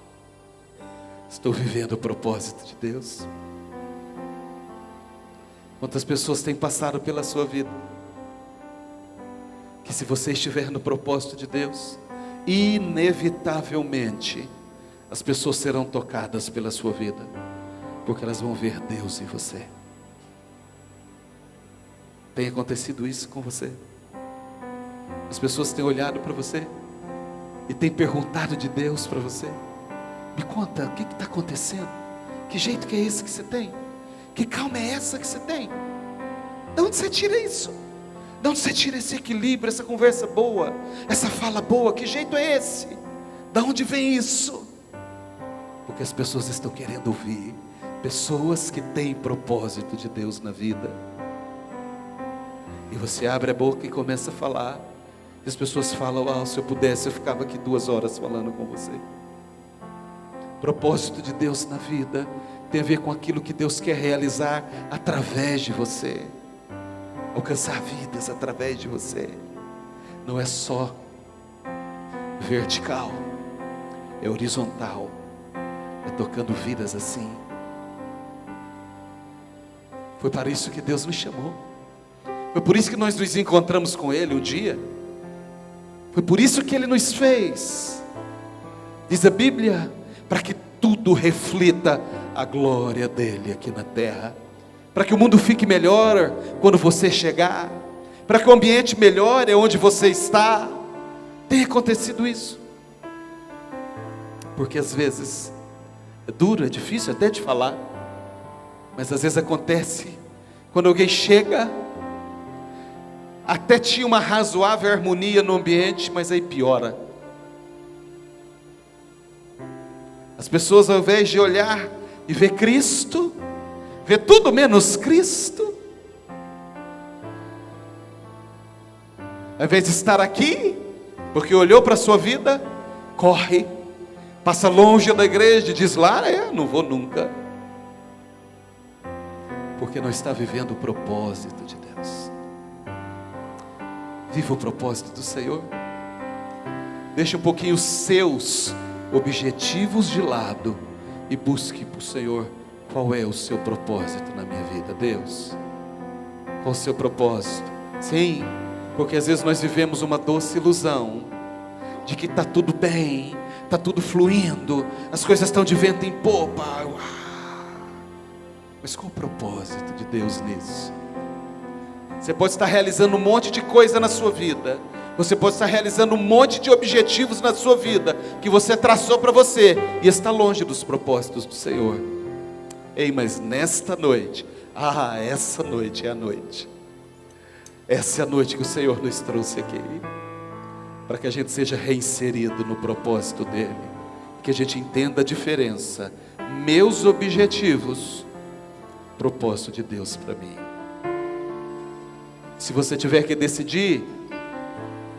estou vivendo o propósito de Deus. Quantas pessoas têm passado pela sua vida, que se você estiver no propósito de Deus, inevitavelmente as pessoas serão tocadas pela sua vida, porque elas vão ver Deus em você. Tem acontecido isso com você? As pessoas têm olhado para você e têm perguntado de Deus para você. Me conta, o que está acontecendo? Que jeito que é esse que você tem? Que calma é essa que você tem? De onde você tira isso? De onde você tira esse equilíbrio, essa conversa boa, essa fala boa? Que jeito é esse? De onde vem isso? Porque as pessoas estão querendo ouvir pessoas que têm propósito de Deus na vida. E você abre a boca e começa a falar. E as pessoas falam, se eu pudesse eu ficava aqui 2 horas falando com você. Propósito de Deus na vida tem a ver com aquilo que Deus quer realizar através de você. Alcançar vidas através de você. Não é só vertical, é horizontal, é tocando vidas assim. Foi para isso que Deus nos chamou. Foi por isso que nós nos encontramos com Ele um dia. Foi por isso que Ele nos fez. Diz a Bíblia, para que tudo reflita a glória dele aqui na terra, para que o mundo fique melhor quando você chegar, para que o ambiente melhore onde você está. Tem acontecido isso? Porque às vezes é duro, é difícil até de falar, mas às vezes acontece quando alguém chega, até tinha uma razoável harmonia no ambiente, mas aí piora. As pessoas, ao invés de olhar e ver Cristo, vê tudo menos Cristo. Ao invés de estar aqui, porque olhou para a sua vida, corre, passa longe da igreja e diz lá, não vou nunca. Porque não está vivendo o propósito de Deus. Viva o propósito do Senhor. Deixe um pouquinho os seus objetivos de lado e busque para o Senhor qual é o seu propósito na minha vida. Deus, qual o seu propósito? Sim, porque às vezes nós vivemos uma doce ilusão de que está tudo bem, está tudo fluindo, as coisas estão de vento em popa. Mas qual o propósito de Deus nisso? Você pode estar realizando um monte de coisa na sua vida, você pode estar realizando um monte de objetivos na sua vida, que você traçou para você, e está longe dos propósitos do Senhor. Ei, mas nesta noite, essa noite é a noite. Essa é a noite que o Senhor nos trouxe aqui, para que a gente seja reinserido no propósito dEle, que a gente entenda a diferença, meus objetivos, propósito de Deus para mim. Se você tiver que decidir,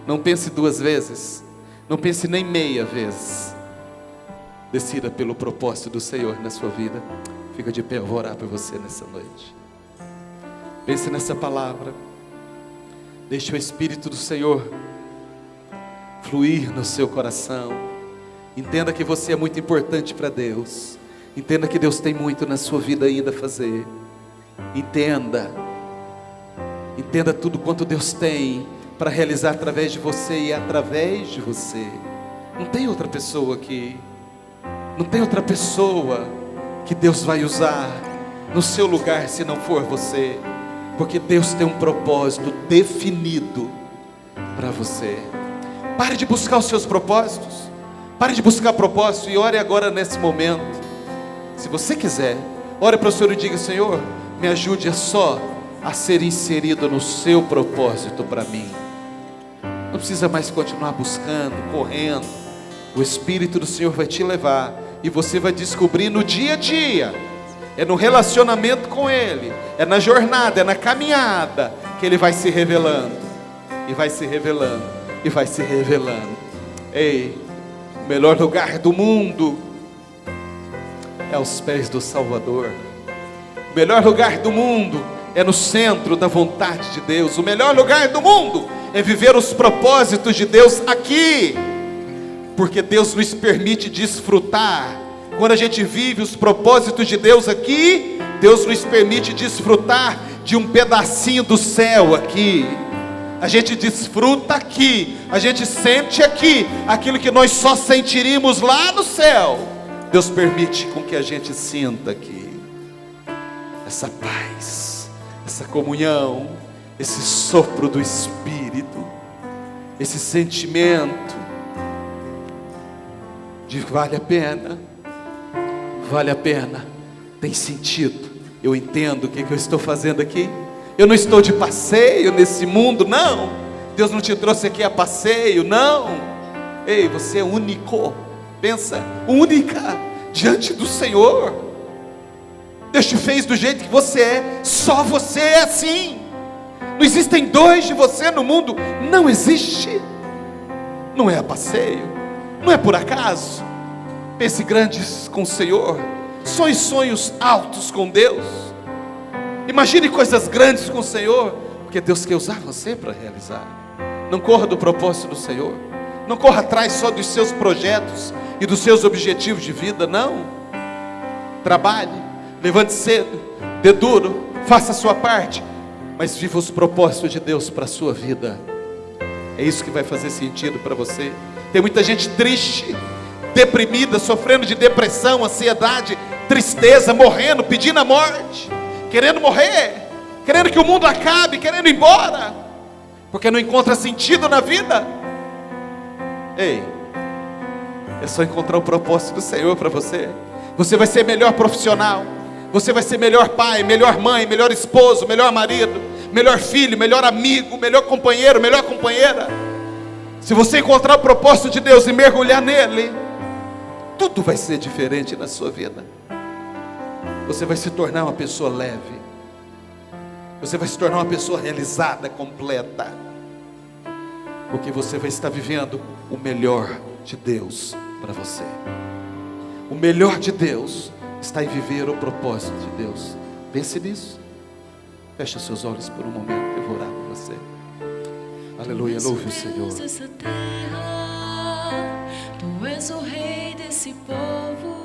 não pense duas vezes, não pense nem meia vez, decida pelo propósito do Senhor na sua vida. Fica de pé, eu vou orar por você nessa noite. Pense nessa palavra, deixe o Espírito do Senhor fluir no seu coração. Entenda que você é muito importante para Deus. Entenda que Deus tem muito na sua vida ainda a fazer. Entenda tudo quanto Deus tem para realizar através de você e através de você. Não tem outra pessoa aqui, não tem outra pessoa que Deus vai usar no seu lugar se não for você, porque Deus tem um propósito definido para você. Pare de buscar os seus propósitos, pare de buscar propósito e ore agora nesse momento. Se você quiser, ore para o Senhor e diga: Senhor, me ajude a ser inserido no seu propósito para mim. Não precisa mais continuar buscando, correndo. O Espírito do Senhor vai te levar e você vai descobrir no dia a dia. É no relacionamento com Ele, é na jornada, é na caminhada que Ele vai se revelando, e vai se revelando, e vai se revelando. Ei, o melhor lugar do mundo é aos pés do Salvador. O melhor lugar do mundo é no centro da vontade de Deus. O melhor lugar do mundo é viver os propósitos de Deus aqui, porque Deus nos permite desfrutar. Quando a gente vive os propósitos de Deus aqui, Deus nos permite desfrutar de um pedacinho do céu aqui. A gente desfruta aqui, a gente sente aqui aquilo que nós só sentiríamos lá no céu. Deus permite com que a gente sinta aqui essa paz, essa comunhão, esse sopro do Espírito, esse sentimento de vale a pena, tem sentido. Eu entendo o que eu estou fazendo aqui. Eu não estou de passeio nesse mundo, não. Deus não te trouxe aqui a passeio, não. Ei, você é único. Pensa, única diante do Senhor. Deus te fez do jeito que você é. Só você é assim. Não existem dois de você no mundo. Não existe. Não é a passeio, não é por acaso. Pense grandes com o Senhor. Sonhe sonhos altos com Deus. Imagine coisas grandes com o Senhor, porque Deus quer usar você para realizar. Não corra do propósito do Senhor. Não corra atrás só dos seus projetos e dos seus objetivos de vida, não. Trabalhe, levante cedo, dê duro, faça a sua parte, mas viva os propósitos de Deus para a sua vida. É isso que vai fazer sentido para você. Tem muita gente triste, deprimida, sofrendo de depressão, ansiedade, tristeza, morrendo, pedindo a morte, querendo morrer, querendo que o mundo acabe, querendo ir embora, porque não encontra sentido na vida. Ei, é só encontrar o propósito do Senhor para você. Você vai ser melhor profissional, você vai ser melhor pai, melhor mãe, melhor esposo, melhor marido, melhor filho, melhor amigo, melhor companheiro, melhor companheira. Se você encontrar o propósito de Deus e mergulhar nele, tudo vai ser diferente na sua vida. Você vai se tornar uma pessoa leve, você vai se tornar uma pessoa realizada, completa, porque você vai estar vivendo o melhor de Deus para você. O melhor de Deus está em viver o propósito de Deus. Pense nisso. Feche seus olhos por um momento, eu vou orar por você. Aleluia, louve o Senhor. Tu és o rei desse povo.